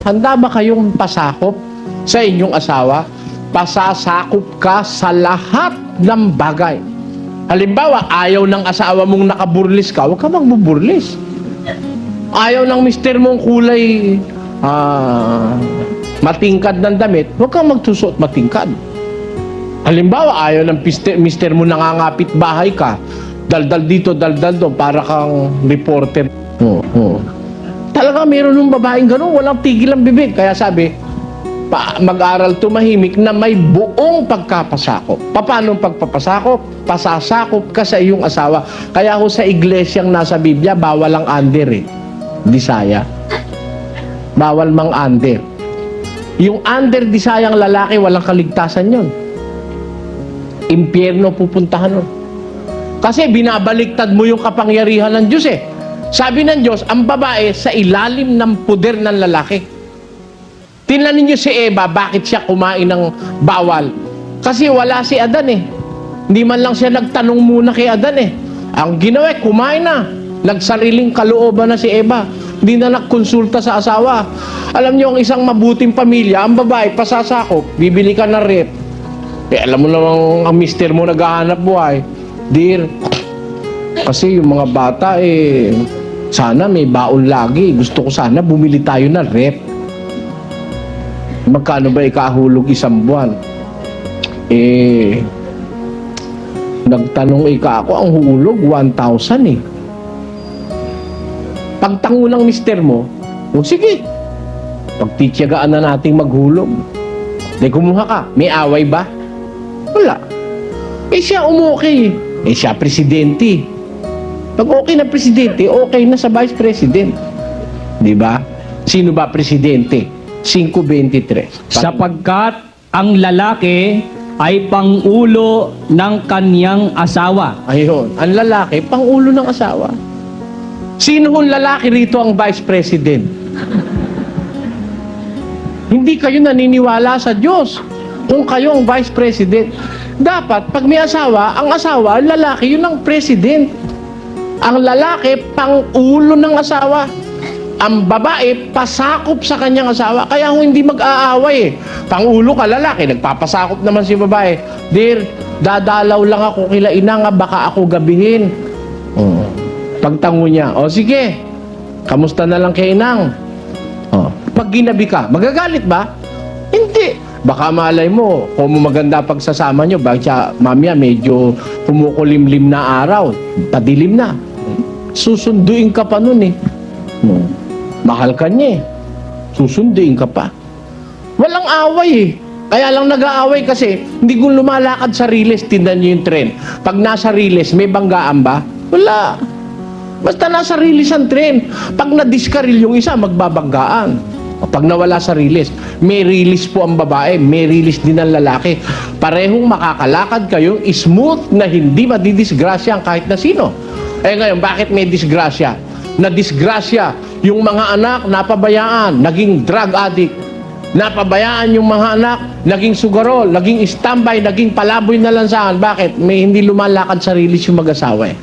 handa ba kayong pasakop sa inyong asawa? Pasasakop ka sa lahat ng bagay. Halimbawa, ayaw ng asawa mong nakaburlis ka, huwag ka magbuburlis. Ayaw ng mister mong kulay matingkad ng damit, huwag kang magsusuot matingkad. Halimbawa, ayaw ng mister mo nangangapit bahay ka, daldal dito, daldal doon, para kang reporter. Talaga meron ng babaeng gano'n, walang tigil ang bibig. Kaya sabi, mag-aral tumahimik na may buong pagkapasakop. Paano pagpapasakop? Pasasakop ka sa iyong asawa. Kaya ako sa iglesyang nasa Biblia, bawal ang under eh. Disaya. Bawal mang under. Yung under disayang lalaki, walang kaligtasan yon. Impyerno pupuntahan nun. Kasi binabaliktad mo yung kapangyarihan ng Diyos eh. Sabi ng Diyos, ang babae sa ilalim ng puder ng lalaki. Tingnan ninyo si Eva, bakit siya kumain ng bawal? Kasi wala si Adan eh. Hindi man lang siya nagtanong muna kay Adan eh. Ang ginawa, kumain na. Nagsariling kalooban na si Eva. Hindi na nagkonsulta sa asawa. Alam niyo, ang isang mabuting pamilya, ang babae, pasasakop, bibili ka ng rep. Eh, alam mo namang ang mister mo naghahanap buhay. Dear, kasi yung mga bata eh, sana may baon lagi. Gusto ko sana bumili tayo ng rep. Magkano ba ikahulog isang buwan? Eh, nagtanong ako, ang hulog 1,000 eh. Pagtango ng mister mo, oh, sige, pagtityagaan na nating maghulog. Di kumuha ka, may away ba? Wala. Eh siya umukay. Eh siya presidente. Pag okay na presidente, okay na sa vice president. Di ba? Sino ba presidente? 5:23. Sapagkat ang lalaki ay pangulo ng kaniyang asawa. Ayun, ang lalaki, pangulo ng asawa. Sino hong lalaki rito ang vice president? Hindi kayo naniniwala sa Diyos kung kayo ang vice president. Dapat, pag may asawa, ang asawa, ang lalaki, yun ang president. Ang lalaki, pangulo ng asawa. Ang babae, pasakop sa kanyang asawa. Kaya kung hindi mag-aaway eh. Pangulo ka, lalaki, nagpapasakop naman si babae. Dear, dadalaw lang ako kila ina nga, baka ako gabihin. Pagtango niya, o sige, kamusta na lang kay inang? Pag ginabi ka, magagalit ba? Hindi. Baka malay mo, kung maganda pagsasama nyo, bakit siya, mamaya medyo kumukulimlim na araw, padilim na. Susunduin ka pa nun eh. Mahal ka niya eh. Susunduin ka pa. Walang away eh. Kaya lang nag-aaway kasi hindi ko lumalakad sa riles, tindan nyo yung tren. Pag nasa riles, may banggaan ba? Wala. Basta nasa riles ang tren. Pag nadiskaril yung isa, magbabanggaan. Pag nawala sa riles, may rilis po ang babae, may rilis din ang lalaki. Parehong makakalakad kayong smooth na hindi madidisgrasya ang kahit na sino. Eh ngayon, bakit may disgrasya? Na-disgrasya yung mga anak, napabayaan, naging drug addict. Napabayaan yung mga anak, naging sugarol, naging standby, naging palaboy na lansangan. Bakit? May hindi lumalakad sa rilis yung mag-asawa eh.